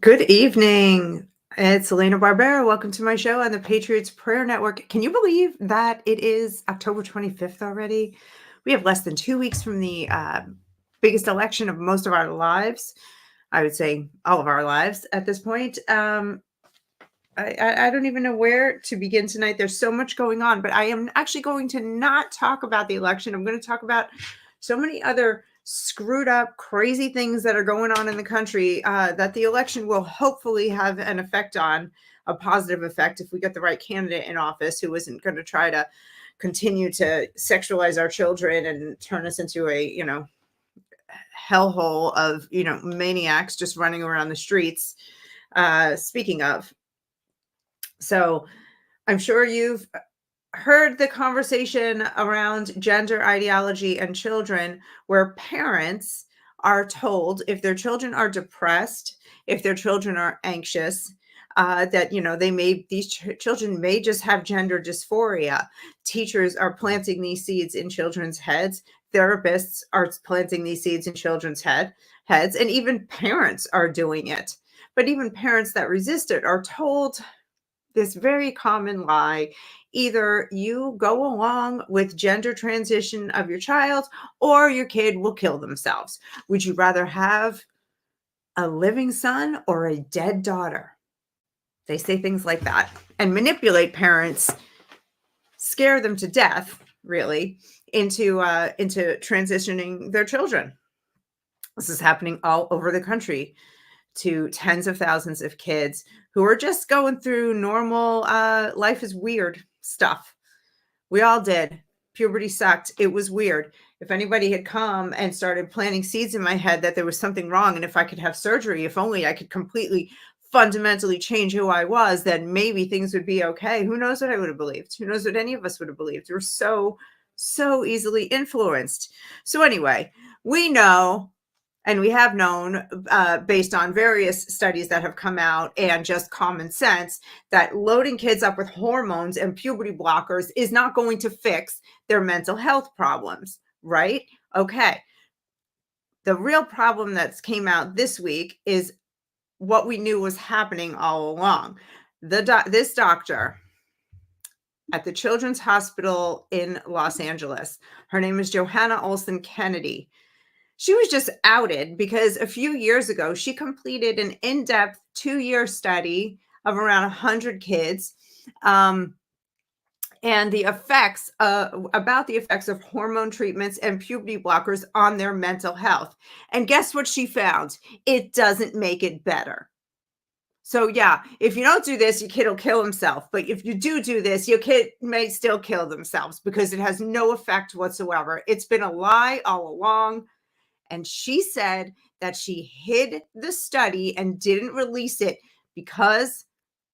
Good evening. It's Elena Barbera. Welcome to my show on the Patriots Prayer Network. Can you believe that it is October 25th already? We have less than 2 weeks from the biggest election of most of our lives. I would say all of our lives at this point. I don't even know where to begin tonight. There's so much going on, but I am actually going to not talk about the election. I'm going to talk about so many other screwed up, crazy things that are going on in the country that the election will hopefully have an effect on, a positive effect, if we get the right candidate in office who isn't going to try to continue to sexualize our children and turn us into a, hellhole of, maniacs just running around the streets. Speaking of, so I'm sure you've heard the conversation around gender ideology and children, where parents are told if their children are depressed, if their children are anxious, that these children may just have gender dysphoria. Teachers are planting these seeds in children's heads. Therapists are planting these seeds in children's heads, and even parents are doing it. But even parents that resist it are told this very common lie: either you go along with gender transition of your child or your kid will kill themselves. Would you rather have a living son or a dead daughter? They say things like that and manipulate parents, scare them to death, really, into transitioning their children. This is happening all over the country to tens of thousands of kids who are just going through normal life is weird stuff. We all did. Puberty sucked. It was weird. If anybody had come and started planting seeds in my head that there was something wrong, and if I could have surgery, if only I could completely fundamentally change who I was, then maybe things would be okay. Who knows what I would have believed? Who knows what any of us would have believed? We're so easily influenced. So anyway, we know, and we have known, based on various studies that have come out and just common sense, that loading kids up with hormones and puberty blockers is not going to fix their mental health problems, right? Okay. The real problem that's came out this week is what we knew was happening all along. This doctor at the Children's Hospital in Los Angeles, her name is Johanna Olson Kennedy. She was just outed because a few years ago, she completed an in-depth 2-year study of around 100 kids, and the effects about the effects of hormone treatments and puberty blockers on their mental health. And guess what she found? It doesn't make it better. So yeah, if you don't do this, your kid will kill himself. But if you do this, your kid may still kill themselves because it has no effect whatsoever. It's been a lie all along. And she said that she hid the study and didn't release it because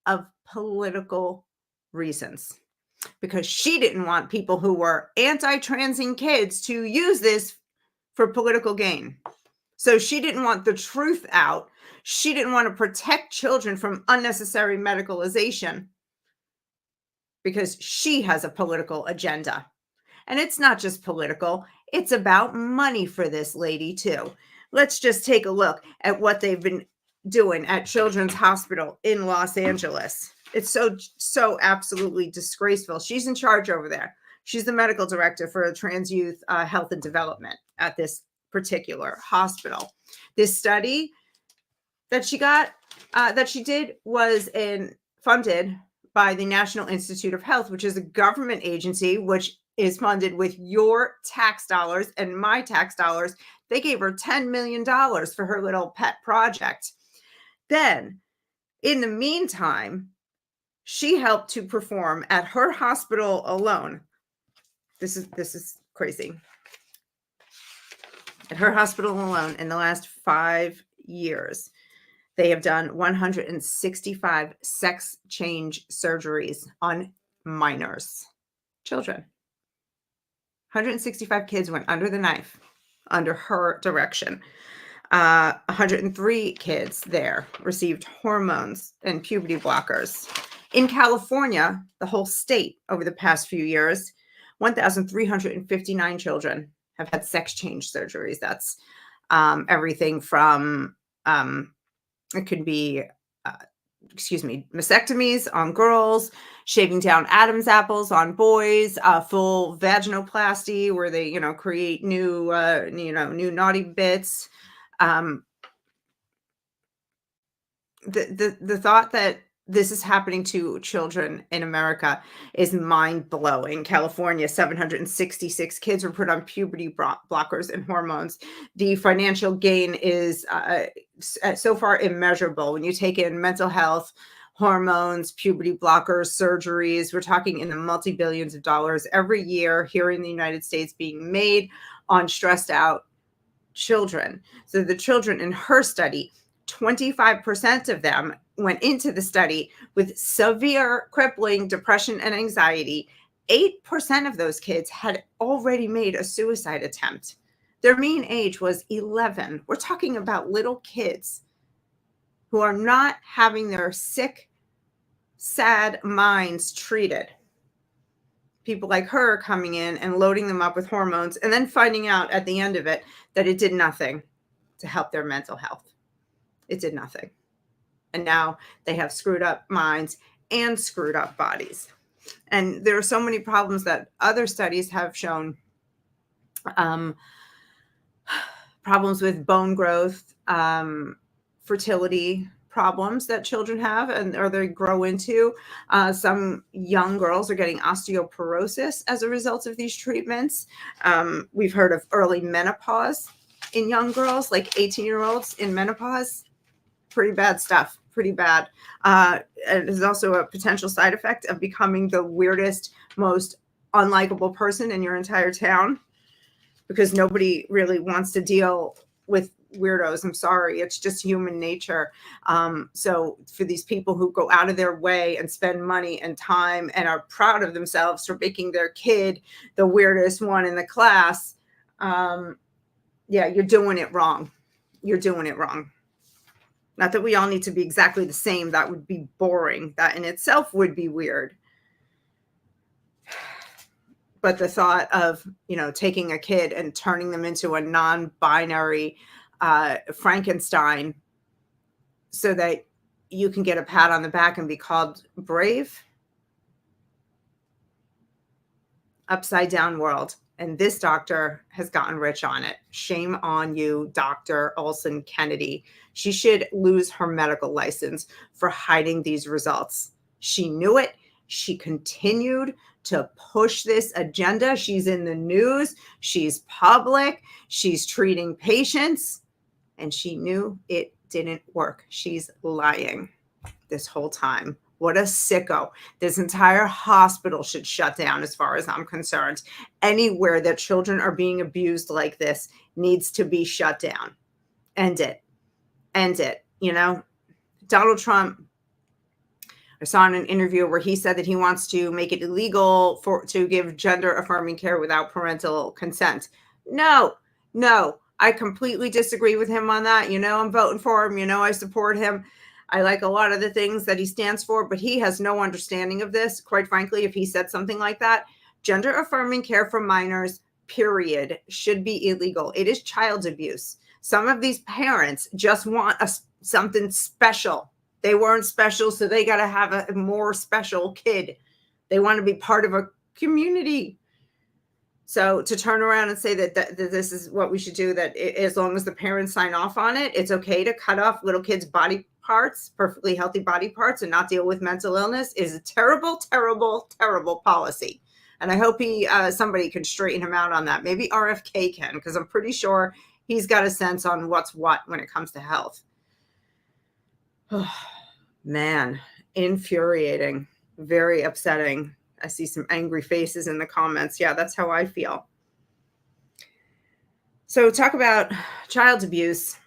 of political reasons. Because she didn't want people who were anti-transing kids to use this for political gain. So she didn't want the truth out. She didn't want to protect children from unnecessary medicalization because she has a political agenda. And it's not just political, it's about money for this lady too. Let's just take a look at what they've been doing at Children's Hospital in Los Angeles. It's so absolutely disgraceful. She's in charge over there. She's the medical director for trans youth health and development at this particular hospital. This study that she did was funded by the National Institute of Health, which is a government agency which is funded with your tax dollars and my tax dollars. They gave her $10 million for her little pet project. Then, in the meantime, she helped to perform at her hospital alone. This is crazy. At her hospital alone, in the last 5 years, they have done 165 sex change surgeries on minors, children. 165 kids went under the knife under her direction. 103 kids there received hormones and puberty blockers. In California, the whole state, over the past few years, 1,359 children have had sex change surgeries. That's everything from It could be, uh, mastectomies on girls, shaving down Adam's apples on boys, full vaginoplasty where they, create new, new naughty bits. Um, the thought that this is happening to children in America is mind blowing. California, 766 kids were put on puberty blockers and hormones. The financial gain is so far immeasurable. When you take in mental health, hormones, puberty blockers, surgeries, we're talking in the multi billions of dollars every year here in the United States being made on stressed out children. So the children in her study, 25% of them went into the study with severe crippling depression and anxiety. 8% of those kids had already made a suicide attempt. Their mean age was 11. We're talking about little kids who are not having their sick, sad minds treated. People like her coming in and loading them up with hormones and then finding out at the end of it that it did nothing to help their mental health. It did nothing. And now they have screwed up minds and screwed up bodies. And there are so many problems that other studies have shown, problems with bone growth, fertility problems that children have or they grow into. Some young girls are getting osteoporosis as a result of these treatments. We've heard of early menopause in young girls, like 18-year-olds in menopause. Pretty bad stuff. Pretty bad. And there's also a potential side effect of becoming the weirdest, most unlikable person in your entire town because nobody really wants to deal with weirdos. I'm sorry. It's just human nature. So for these people who go out of their way and spend money and time and are proud of themselves for making their kid the weirdest one in the class, yeah, you're doing it wrong. You're doing it wrong. Not that we all need to be exactly the same. That would be boring. That in itself would be weird. But the thought of, taking a kid and turning them into a non-binary Frankenstein so that you can get a pat on the back and be called brave. Upside down world. And this doctor has gotten rich on it. Shame on you, Dr. Olson Kennedy. She should lose her medical license for hiding these results. She knew it. She continued to push this agenda. She's in the news. She's public. She's treating patients. And she knew it didn't work. She's lying this whole time. What a sicko. This entire hospital should shut down as far as I'm concerned. Anywhere that children are being abused like this needs to be shut down. End it. End it. Donald Trump, I saw in an interview where he said that he wants to make it illegal to give gender affirming care without parental consent. No, I completely disagree with him on that. I'm voting for him. I support him. I like a lot of the things that he stands for, but he has no understanding of this. Quite frankly, if he said something like that, gender affirming care for minors, period, should be illegal. It is child abuse. Some of these parents just want something special. They weren't special, so they got to have a more special kid. They want to be part of a community. So to turn around and say that this is what we should do, that as long as the parents sign off on it, it's okay to cut off little kids' body parts, perfectly healthy body parts, and not deal with mental illness is a terrible, terrible, terrible policy. And I hope somebody can straighten him out on that. Maybe RFK can, because I'm pretty sure he's got a sense on what's what when it comes to health. Oh, man, infuriating, very upsetting. I see some angry faces in the comments. Yeah, that's how I feel. So talk about child abuse.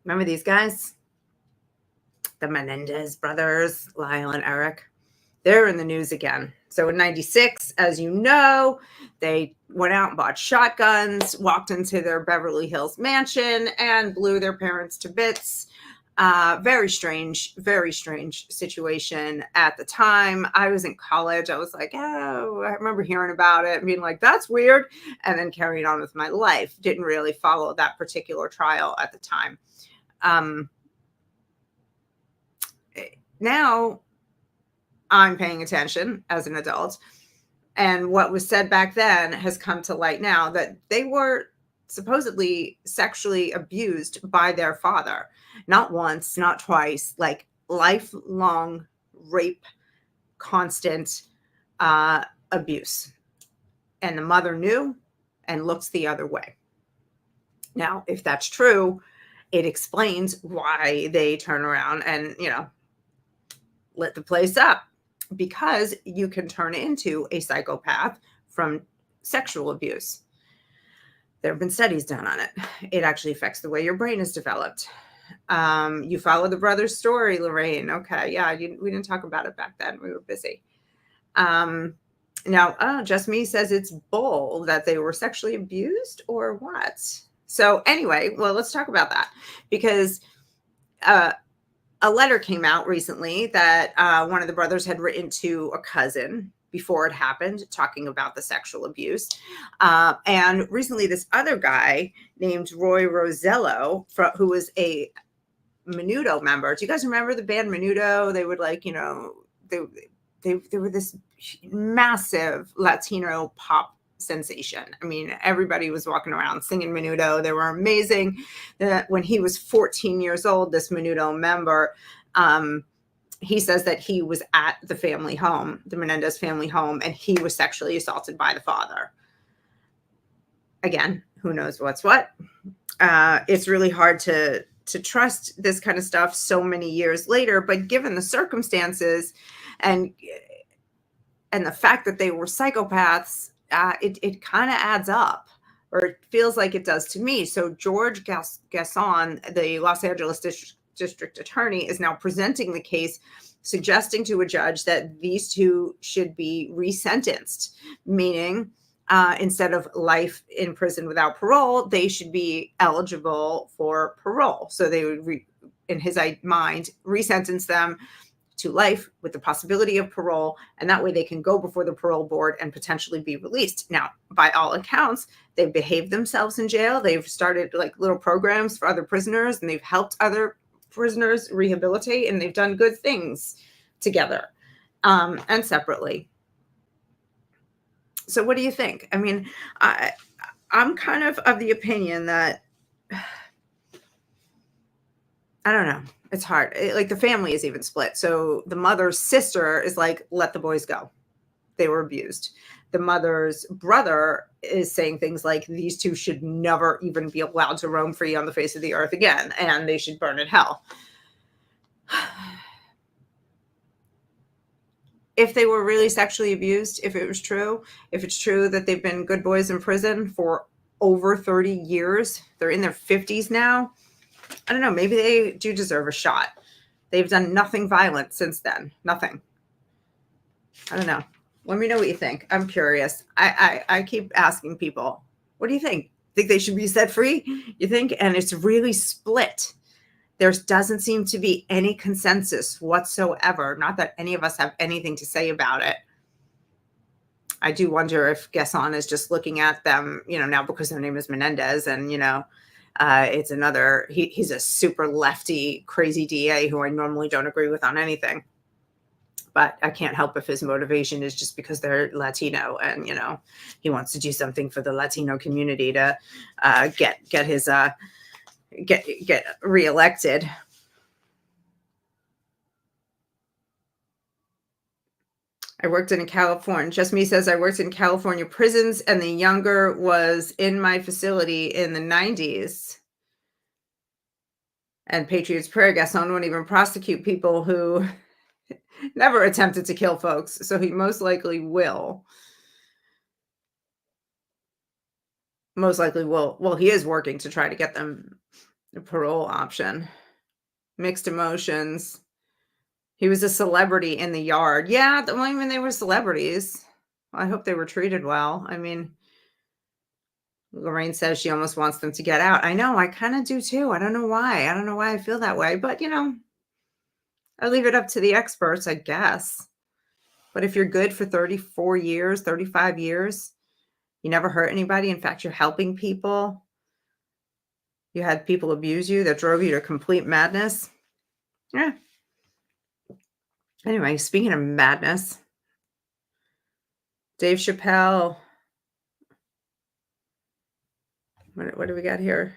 Remember these guys? The Menendez brothers, Lyle and Eric. They're in the news again. So in 96, as you know, they went out and bought shotguns, walked into their Beverly Hills mansion, and blew their parents to bits. Very strange situation at the time. I was in college. I was like, oh, I remember hearing about it and being like, that's weird. And then carrying on with my life. Didn't really follow that particular trial at the time. now I'm paying attention as an adult. And what was said back then has come to light now that they were supposedly sexually abused by their father. Not once, not twice, like lifelong rape, constant abuse. And the mother knew and looks the other way. Now, if that's true, it explains why they turn around and, lit the place up, because you can turn into a psychopath from sexual abuse. There have been studies done on it. It actually affects the way your brain is developed. You follow the brother's story, Lorraine. Okay, yeah, we didn't talk about it back then. We were busy. Now, Just Me says it's bull that they were sexually abused or what? So anyway, well, let's talk about that, because a letter came out recently that one of the brothers had written to a cousin before it happened, talking about the sexual abuse. And recently, this other guy named Roy Rosello, who was a Menudo member. Do you guys remember the band Menudo? They would they were this massive Latino pop sensation. I mean, everybody was walking around singing Menudo. They were amazing. When he was 14 years old, this Menudo member, he says that he was at the family home, the Menendez family home, and he was sexually assaulted by the father. Again, who knows what's what? It's really hard to trust this kind of stuff so many years later, but given the circumstances and the fact that they were psychopaths, it kind of adds up, or it feels like it does to me. So George Gasson, the Los Angeles district attorney, is now presenting the case, suggesting to a judge that these two should be resentenced, meaning instead of life in prison without parole, they should be eligible for parole. So they would, in his mind, resentence them to life with the possibility of parole, and that way they can go before the parole board and potentially be released. Now, by all accounts, they've behaved themselves in jail. They've started like little programs for other prisoners, and they've helped other prisoners rehabilitate, and they've done good things together and separately. So what do you think? I mean, I'm kind of the opinion that, I don't know. It's hard. Like the family is even split. So the mother's sister is like, let the boys go. They were abused. The mother's brother is saying things like, these two should never even be allowed to roam free on the face of the earth again, and they should burn in hell. If they were really sexually abused, if it was true, if it's true that they've been good boys in prison for over 30 years, they're in their 50s now, I don't know, maybe they do deserve a shot. They've done nothing violent since then. Nothing. I don't know. Let me know what you think. I'm curious. I keep asking people, what do you think? Think they should be set free? You think? And it's really split. There doesn't seem to be any consensus whatsoever. Not that any of us have anything to say about it. I do wonder if Gasson is just looking at them, now because their name is Menendez, and, it's another, he's a super lefty, crazy DA who I normally don't agree with on anything. But I can't help if his motivation is just because they're Latino, and, he wants to do something for the Latino community to get his get reelected. I worked in California. Just Me says I worked in California prisons, and the younger was in my facility in the 90s. And Patriots prayer Gaston won't even prosecute people who never attempted to kill folks, so he most likely will. Most likely will. Well, he is working to try to get them a parole option. Mixed emotions. He was a celebrity in the yard. Yeah, they were celebrities. I hope they were treated well. I mean, Lorraine says she almost wants them to get out. I know, I kind of do too. I don't know why. I don't know why I feel that way, but I leave it up to the experts, I guess. But if you're good for 34 years, 35 years, you never hurt anybody. In fact, you're helping people. You had people abuse you that drove you to complete madness. Yeah. Anyway, speaking of madness, Dave Chappelle. What do we got here?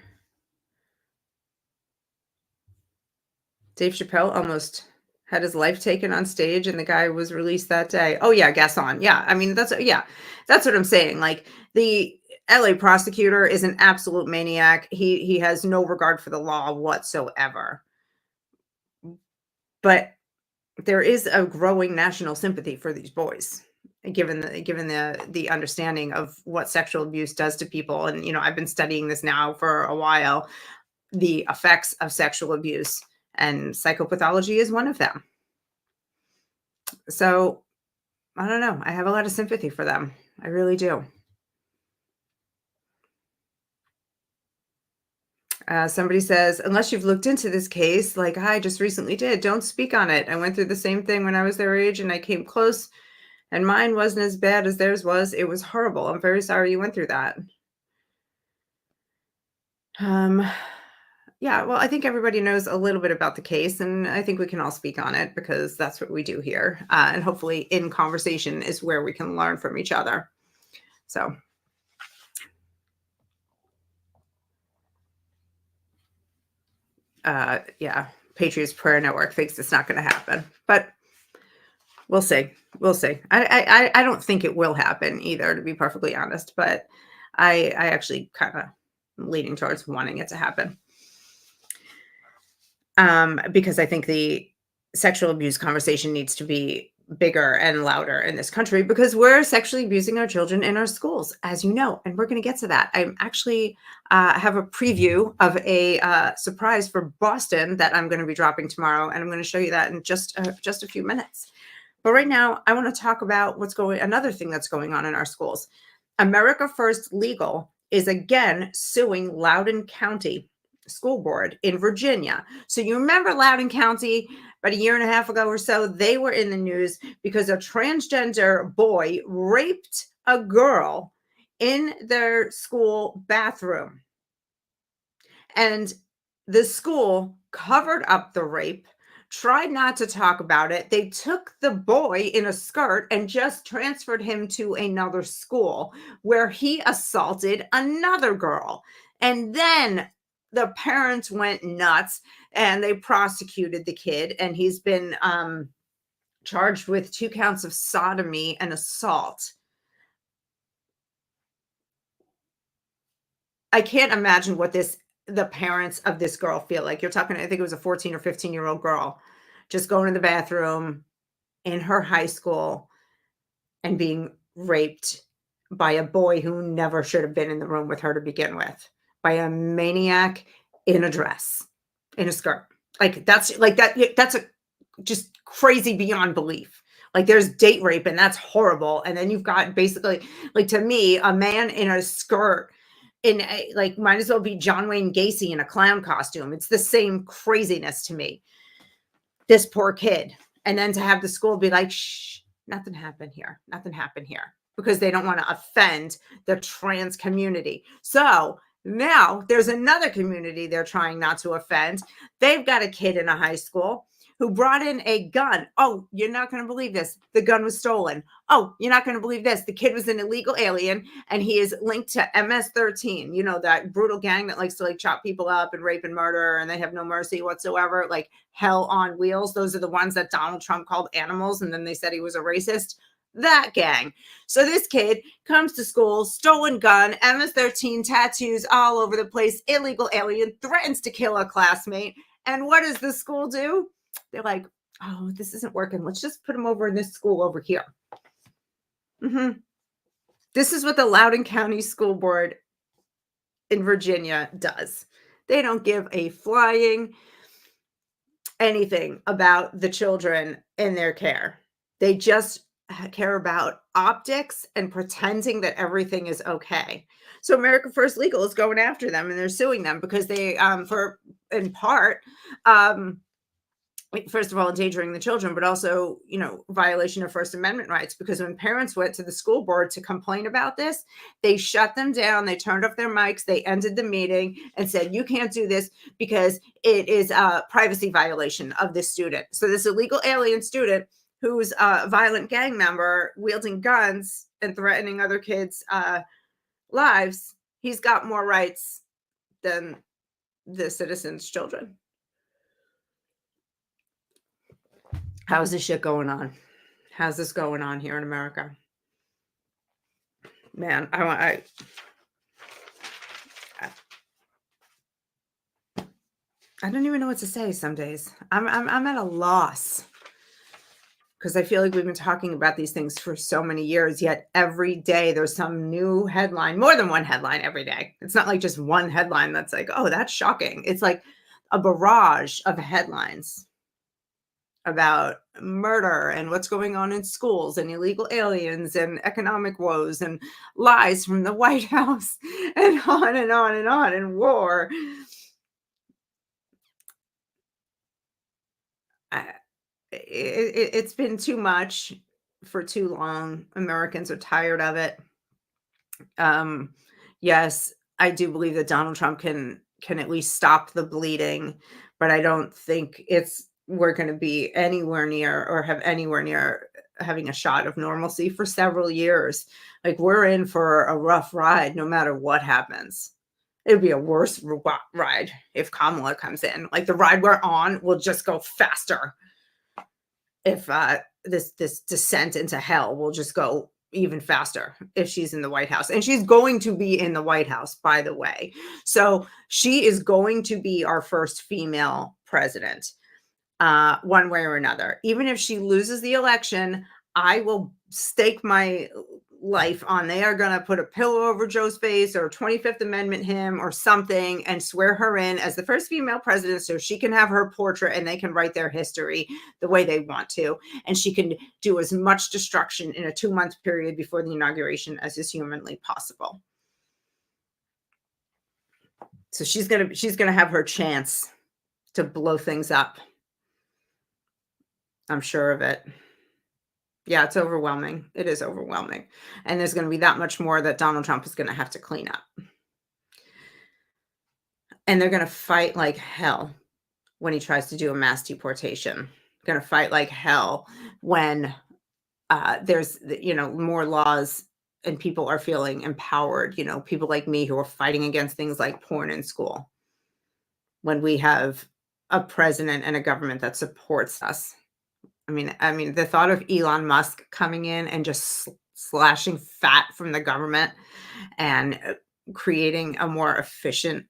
Dave Chappelle almost had his life taken on stage, and the guy was released that day. Oh yeah, Gaston. Yeah, I mean that's what I'm saying. Like the LA prosecutor is an absolute maniac. He has no regard for the law whatsoever. But there is a growing national sympathy for these boys, given the understanding of what sexual abuse does to people. And I've been studying this now for a while, the effects of sexual abuse, and psychopathology is one of them. So I don't know. I have a lot of sympathy for them. I really do. Somebody says, unless you've looked into this case, like I just recently did, don't speak on it. I went through the same thing when I was their age and I came close, and mine wasn't as bad as theirs was. It was horrible. I'm very sorry you went through that. Um, yeah, well, I think everybody knows a little bit about the case, and I think we can all speak on it because that's what we do here. And hopefully, in conversation is where we can learn from each other. So, yeah, Patriots Prayer Network thinks it's not going to happen, but we'll see. We'll see. I don't think it will happen either, to be perfectly honest. But I actually kind of leaning towards wanting it to happen. Because I think the sexual abuse conversation needs to be bigger and louder in this country because we're sexually abusing our children in our schools, as you know, and we're going to get to that. I'm actually have a preview of a surprise for Boston that I'm going to be dropping tomorrow, and I'm going to show you that in just a few minutes. But right now, I want to talk about another thing that's going on in our schools. America First Legal is again suing Loudon County School Board in Virginia. So you remember Loudon County about a year and a half ago or so, they were in the news because a transgender boy raped a girl in their school bathroom. And the school covered up the rape, tried not to talk about it. They took the boy in a skirt and just transferred him to another school where he assaulted another girl. And then the parents went nuts and they prosecuted the kid, and he's been charged with 2 counts of sodomy and assault. I can't imagine what the parents of this girl feel like. You're talking, I think it was a 14 or 15-year-old girl just going to the bathroom in her high school and being raped by a boy who never should have been in the room with her to begin with, by a maniac in a dress, in a skirt. Like that's a just crazy beyond belief. Like there's date rape and that's horrible. And then you've got basically, like, to me, a man in a skirt like might as well be John Wayne Gacy in a clown costume. It's the same craziness to me. This poor kid. And then to have the school be like, shh, nothing happened here. Nothing happened here. Because they don't want to offend the trans community. So now there's another community they're trying not to offend. They've got a kid in a high school who brought in a gun. Oh, you're not going to believe this. The gun was stolen. Oh, you're not going to believe this. The kid was an illegal alien, and he is linked to MS-13, that brutal gang that likes to chop people up and rape and murder, and they have no mercy whatsoever, like hell on wheels. Those are the ones that Donald Trump called animals, and then they said he was a racist. That gang. So this kid comes to school, stolen gun, MS-13 tattoos all over the place, illegal alien, threatens to kill a classmate. And what does the school do? They're like, oh, this isn't working. Let's just put him over in this school over here. This is what the Loudon County School Board in Virginia does. They don't give a flying anything about the children in their care. They just care about optics and pretending that everything is okay. So America First Legal is going after them, and they're suing them because they, in part, first of all, endangering the children, but also, violation of First Amendment rights. Because when parents went to the school board to complain about this, they shut them down. They turned off their mics. They ended the meeting and said, you can't do this because it is a privacy violation of this student. So this illegal alien student who's a violent gang member wielding guns and threatening other kids' lives, he's got more rights than the citizens' children. How's this shit going on? How's this going on here in America? Man, I don't even know what to say some days. I'm at a loss because I feel like we've been talking about these things for so many years, yet every day there's some new headline, more than one headline every day. It's not like just one headline that's like, oh, that's shocking. It's like a barrage of headlines about murder and what's going on in schools and illegal aliens and economic woes and lies from the White House and on and on and on, and war. It's been too much for too long. Americans are tired of it. Yes, I do believe that Donald Trump can at least stop the bleeding, but I don't think we're going to be anywhere near or have anywhere near having a shot of normalcy for several years. Like, we're in for a rough ride no matter what happens. It would be a worse ride if Kamala comes in. Like, the ride we're on will just go faster. If this descent into hell will just go even faster if she's in the White House. And she's going to be in the White House, by the way. So she is going to be our first female president, one way or another. Even if she loses the election, I will stake my life on they are going to put a pillow over Joe's face or 25th Amendment him or something and swear her in as the first female president so she can have her portrait and they can write their history the way they want to. And she can do as much destruction in a 2-month period before the inauguration as is humanly possible. So she's going to have her chance to blow things up. I'm sure of it. Yeah, it's overwhelming. It is overwhelming. And there's going to be that much more that Donald Trump is going to have to clean up. And they're going to fight like hell when he tries to do a mass deportation. Going to fight like hell when there's, more laws and people are feeling empowered. People like me who are fighting against things like porn in school. When we have a president and a government that supports us. I mean, the thought of Elon Musk coming in and just slashing fat from the government and creating a more efficient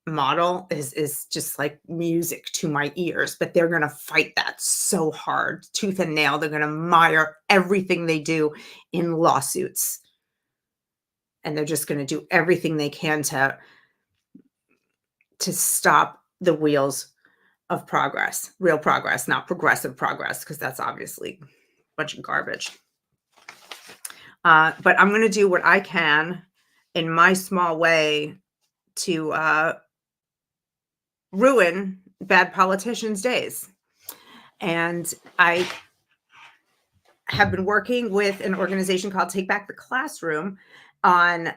model is just like music to my ears. But they're going to fight that so hard, tooth and nail. They're going to mire everything they do in lawsuits. And they're just going to do everything they can to stop the wheels of progress, real progress, not progressive progress, because that's obviously a bunch of garbage. But I'm going to do what I can in my small way to ruin bad politicians' days. And I have been working with an organization called Take Back the Classroom on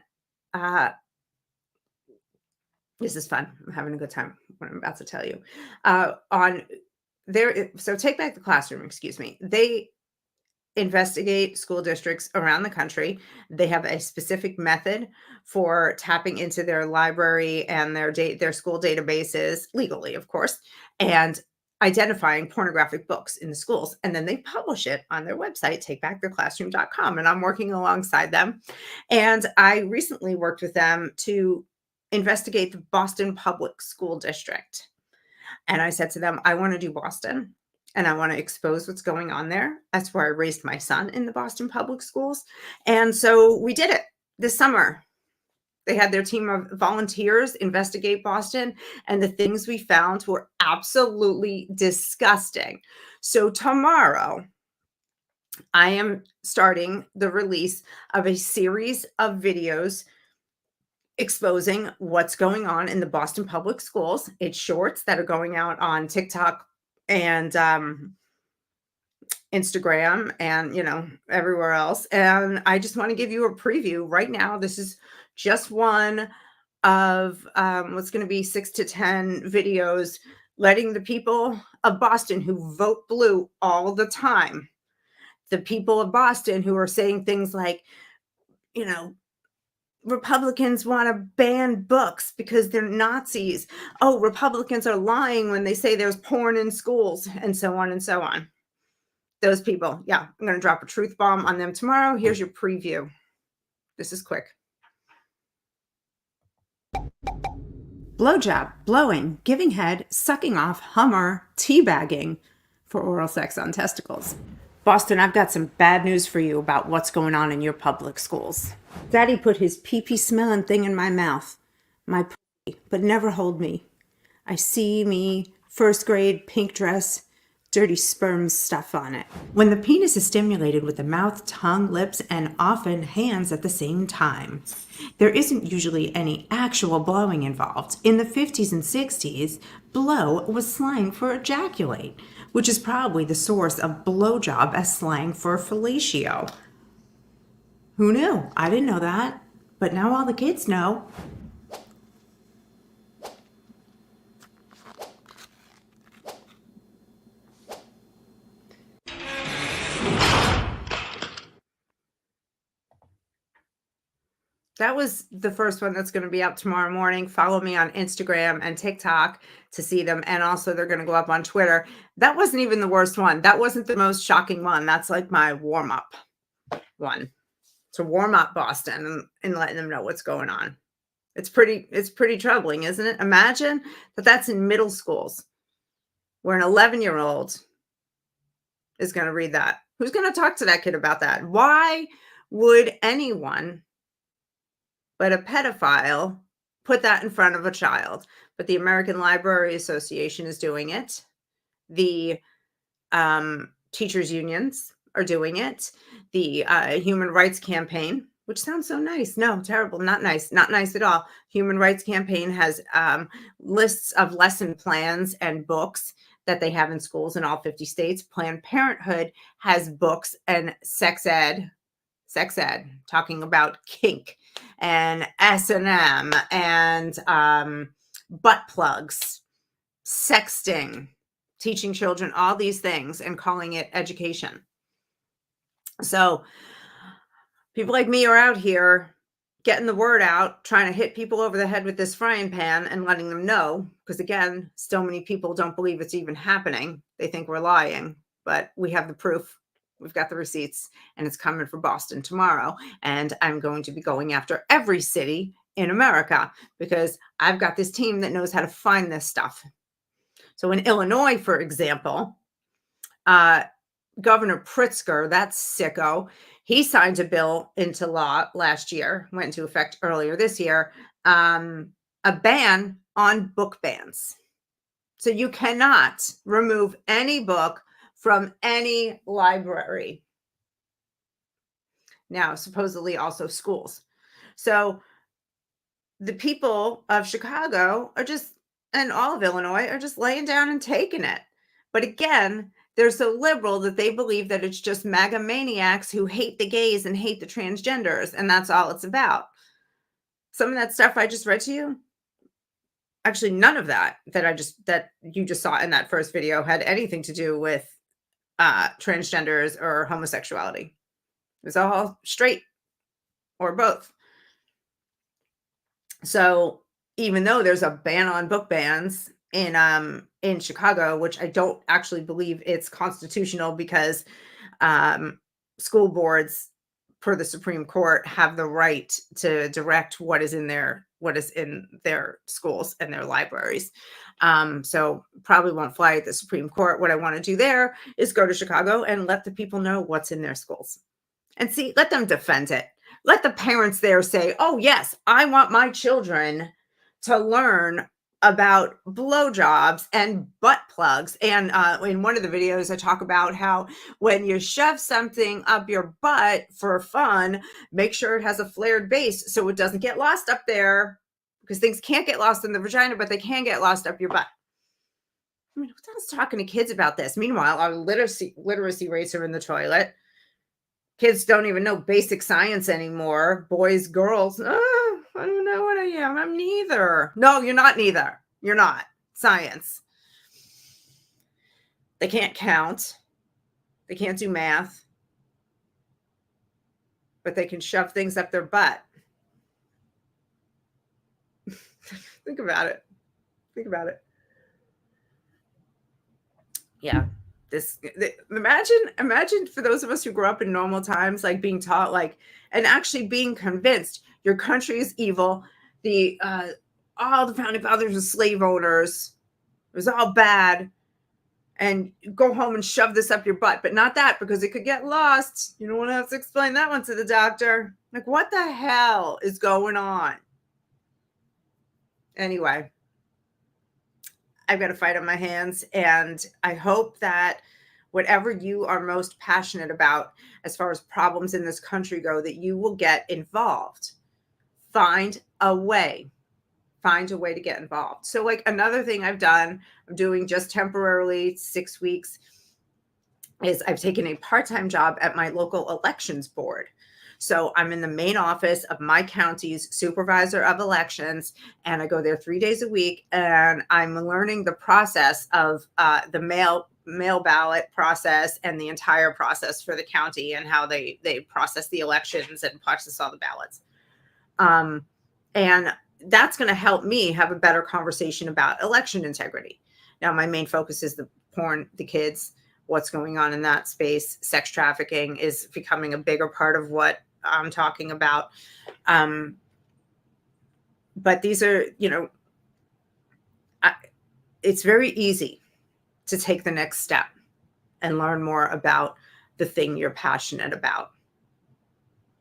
this is fun. I'm having a good time what I'm about to tell you. So Take Back the Classroom, they investigate school districts around the country. They have a specific method for tapping into their library and their school databases, legally, of course, and identifying pornographic books in the schools. And then they publish it on their website, takebacktheclassroom.com. And I'm working alongside them. And I recently worked with them to investigate the Boston Public School District. And I said to them, I want to do Boston and I want to expose what's going on there. That's where I raised my son, in the Boston Public Schools. And so we did it this summer. They had their team of volunteers investigate Boston, and the things we found were absolutely disgusting. So tomorrow, I am starting the release of a series of videos exposing what's going on in the Boston Public Schools. It's shorts that are going out on TikTok, and Instagram and, everywhere else. And I just want to give you a preview right now. This is just one of what's going to be 6 to 10 videos letting the people of Boston who vote blue all the time, the people of Boston who are saying things like, Republicans want to ban books because they're Nazis. Oh, Republicans are lying when they say there's porn in schools, and so on and so on. Those people, yeah, I'm going to drop a truth bomb on them tomorrow. Here's your preview. This is quick. Blowjob, blowing, giving head, sucking off, hummer, teabagging for oral sex on testicles. Boston, I've got some bad news for you about what's going on in your public schools. Daddy put his pee-pee smelling thing in my mouth, my pussy, but never hold me. I see me, first grade, pink dress, dirty sperm stuff on it. When the penis is stimulated with the mouth, tongue, lips, and often hands at the same time, there isn't usually any actual blowing involved. In the 50s and 60s, blow was slang for ejaculate, which is probably the source of blowjob as slang for fellatio. Who knew? I didn't know that, but now all the kids know. That was the first one that's going to be up tomorrow morning. Follow me on Instagram and TikTok to see them. And also they're going to go up on Twitter. That wasn't even the worst one. That wasn't the most shocking one. That's like my warm up one to warm up Boston and letting them know what's going on. It's pretty troubling, isn't it? Imagine that's in middle schools where an 11-year-old is going to read that. Who's going to talk to that kid about that? Why would anyone but a pedophile put that in front of a child? But the American Library Association is doing it. The teachers unions are doing it. The Human Rights Campaign, which sounds so nice. No, terrible. Not nice. Not nice at all. Human Rights Campaign has lists of lesson plans and books that they have in schools in all 50 states. Planned Parenthood has books and sex ed, talking about kink and S&M and butt plugs, sexting, teaching children all these things and calling it education. So people like me are out here getting the word out, trying to hit people over the head with this frying pan and letting them know, because again, so many people don't believe it's even happening. They think we're lying, but we have the proof. We've got the receipts, and it's coming for Boston tomorrow. And I'm going to be going after every city in America because I've got this team that knows how to find this stuff. So in Illinois, for example, Governor Pritzker, that sicko, he signed a bill into law last year, went into effect earlier this year, a ban on book bans. So you cannot remove any book from any library. Now, supposedly also schools. So the people of Chicago are just, and all of Illinois, are just laying down and taking it. But again, they're so liberal that they believe that it's just MAGA maniacs who hate the gays and hate the transgenders, and that's all it's about. Some of that stuff I just read to you, actually none of that you just saw in that first video had anything to do with transgenders or homosexuality. It was all straight or both. So even though there's a ban on book bans in Chicago, which I don't actually believe it's constitutional because school boards per the Supreme Court have the right to direct what is in their schools and their libraries. So probably won't fly at the Supreme Court. What I want to do there is go to Chicago and let the people know what's in their schools and see, let them defend it. Let the parents there say, oh yes, I want my children to learn about blowjobs and butt plugs. And in one of the videos, I talk about how when you shove something up your butt for fun, make sure it has a flared base so it doesn't get lost up there, because things can't get lost in the vagina, but they can get lost up your butt. I mean, who else talking to kids about this? Meanwhile, our literacy rates are in the toilet. Kids don't even know basic science anymore. Boys, girls. Oh, I don't know what I am. I'm neither. No, you're not neither. You're not. Science. They can't count. They can't do math. But they can shove things up their butt. Think about it. Think about it. Yeah. Imagine for those of us who grew up in normal times, like being taught, like, and actually being convinced your country is evil. All the founding fathers were slave owners. It was all bad. And go home and shove this up your butt, but not that, because it could get lost. You don't want to have to explain that one to the doctor. Like, what the hell is going on? Anyway, I've got a fight on my hands, and I hope that whatever you are most passionate about as far as problems in this country go, that you will get involved. Find a way to get involved. So, like, another thing I'm doing just temporarily, 6 weeks, is I've taken a part-time job at my local elections board. So I'm in the main office of my county's supervisor of elections, and I go there 3 days a week, and I'm learning the process of the mail ballot process and the entire process for the county, and how they process the elections and process all the ballots. And that's going to help me have a better conversation about election integrity. Now, my main focus is the porn, the kids, what's going on in that space. Sex trafficking is becoming a bigger part of what I'm talking about. But these are, it's very easy to take the next step and learn more about the thing you're passionate about.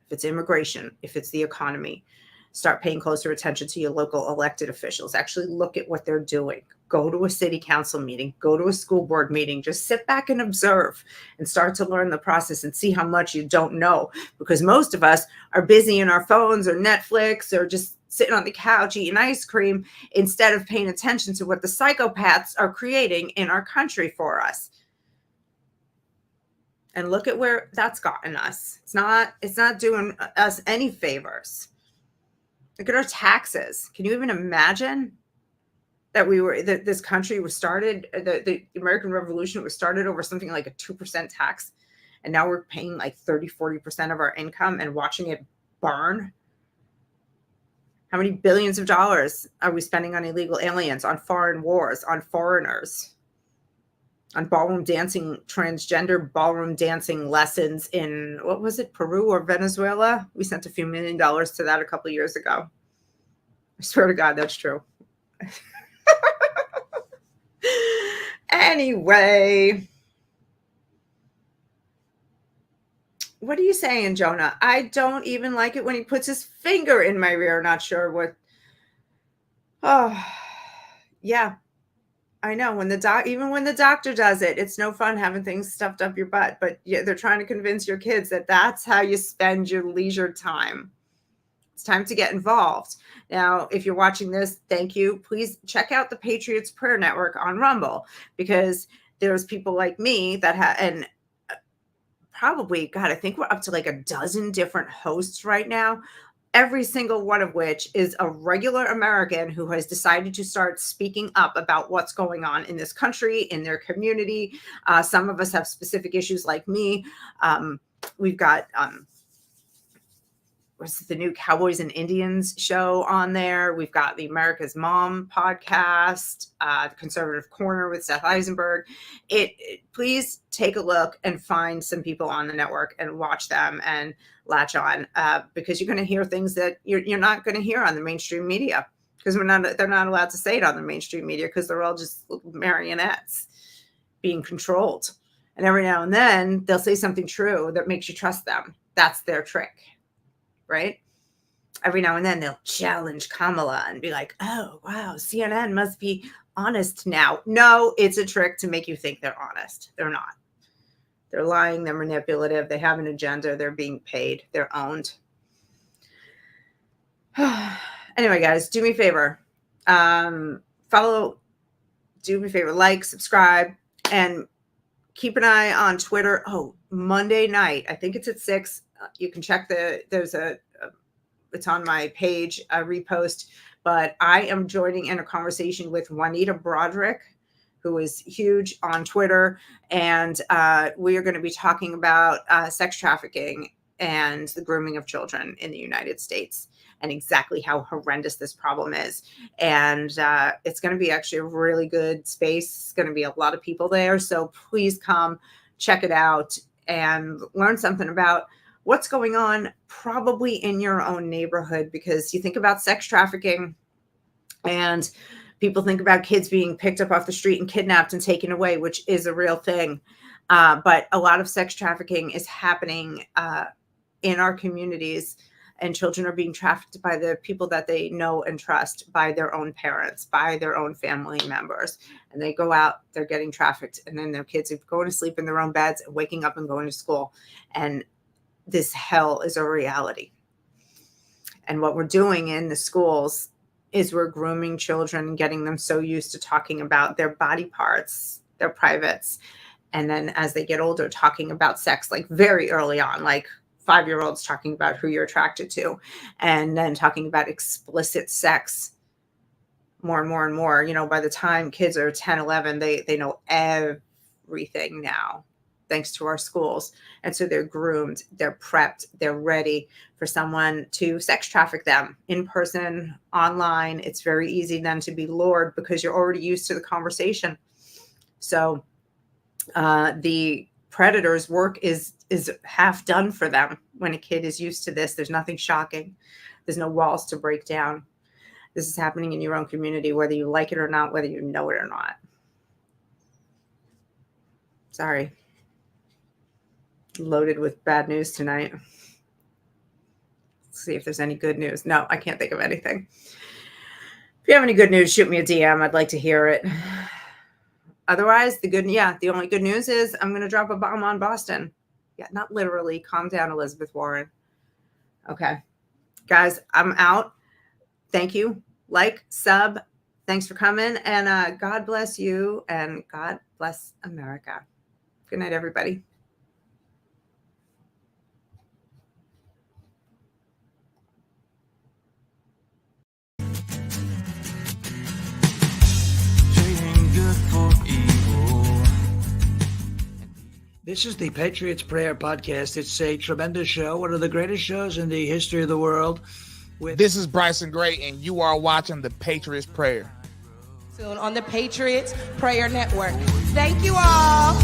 If it's immigration, if it's the economy, start paying closer attention to your local elected officials. Actually look at what they're doing. Go to a city council meeting, go to a school board meeting, just sit back and observe and start to learn the process and see how much you don't know, because most of us are busy in our phones or Netflix or just sitting on the couch eating ice cream instead of paying attention to what the psychopaths are creating in our country for us. And look at where that's gotten us. It's not doing us any favors. Look at our taxes. Can you even imagine that this country was started, the American Revolution was started over something like a 2% tax, and now we're paying like 30-40% of our income and watching it burn? How many billions of dollars are we spending on illegal aliens, on foreign wars, on foreigners, on ballroom dancing, transgender ballroom dancing lessons in, what was it, Peru or Venezuela? We sent a few $1 million to that a couple of years ago. I swear to God, that's true. Anyway, what are you saying, Jonah? I don't even like it when he puts his finger in my rear. Not sure what. Oh, yeah. I know, even when the doctor does it, it's no fun having things stuffed up your butt, but yeah, they're trying to convince your kids that that's how you spend your leisure time. It's time to get involved. Now, if you're watching this, thank you. Please check out the Patriots Prayer Network on Rumble, because there's people like me that and probably, God, I think we're up to like a dozen different hosts right now. Every single one of which is a regular American who has decided to start speaking up about what's going on in this country, in their community. Some of us have specific issues like me. We've got what's the new Cowboys and Indians show on there. We've got the America's Mom podcast, the Conservative Corner with Seth Eisenberg. Please take a look and find some people on the network and watch them and latch on, because you're going to hear things that you're not going to hear on the mainstream media, because they're not allowed to say it on the mainstream media, because they're all just marionettes being controlled. And every now and then they'll say something true that makes you trust them. That's their trick. Right? Every now and then they'll challenge Kamala and be like, oh, wow, CNN must be honest now. No, it's a trick to make you think they're honest. They're not. They're lying. They're manipulative. They have an agenda. They're being paid. They're owned. Anyway, guys, do me a favor. Follow do me a favor, like, subscribe, and keep an eye on Twitter. Oh, Monday night, I think it's at 6. You can check it's on my page, a repost, but I am joining in a conversation with Juanita Broderick, who is huge on Twitter. And we are going to be talking about sex trafficking and the grooming of children in the United States and exactly how horrendous this problem is. And it's going to be actually a really good space. It's going to be a lot of people there. So please come check it out and learn something about what's going on probably in your own neighborhood, because you think about sex trafficking and people think about kids being picked up off the street and kidnapped and taken away, which is a real thing. But a lot of sex trafficking is happening in our communities, and children are being trafficked by the people that they know and trust, by their own parents, by their own family members. And they go out, they're getting trafficked, and then their kids are going to sleep in their own beds and waking up and going to school. And this hell is a reality. And what we're doing in the schools is we're grooming children and getting them so used to talking about their body parts, their privates. And then as they get older, talking about sex, like very early on, like 5-year-olds talking about who you're attracted to, and then talking about explicit sex more and more and more. You know, by the time kids are 10, 11, they know everything now, thanks to our schools. And so they're groomed, they're prepped, they're ready for someone to sex traffic them in person, online. It's very easy then to be lured because you're already used to the conversation. So the predator's work is half done for them when a kid is used to this. There's nothing shocking. There's no walls to break down. This is happening in your own community, whether you like it or not, whether you know it or not. Sorry. Loaded with bad news tonight. Let's see if there's any good news. No, I can't think of anything. If you have any good news, shoot me a DM. I'd like to hear it. Otherwise, the only good news is I'm going to drop a bomb on Boston. Yeah, not literally. Calm down, Elizabeth Warren. Okay. Guys, I'm out. Thank you. Like, sub. Thanks for coming. And God bless you. And God bless America. Good night, everybody. This is the Patriots Prayer Podcast. It's a tremendous show, one of the greatest shows in the history of the world. This is Bryson Gray, and you are watching the Patriots Prayer. Soon on the Patriots Prayer Network. Thank you all.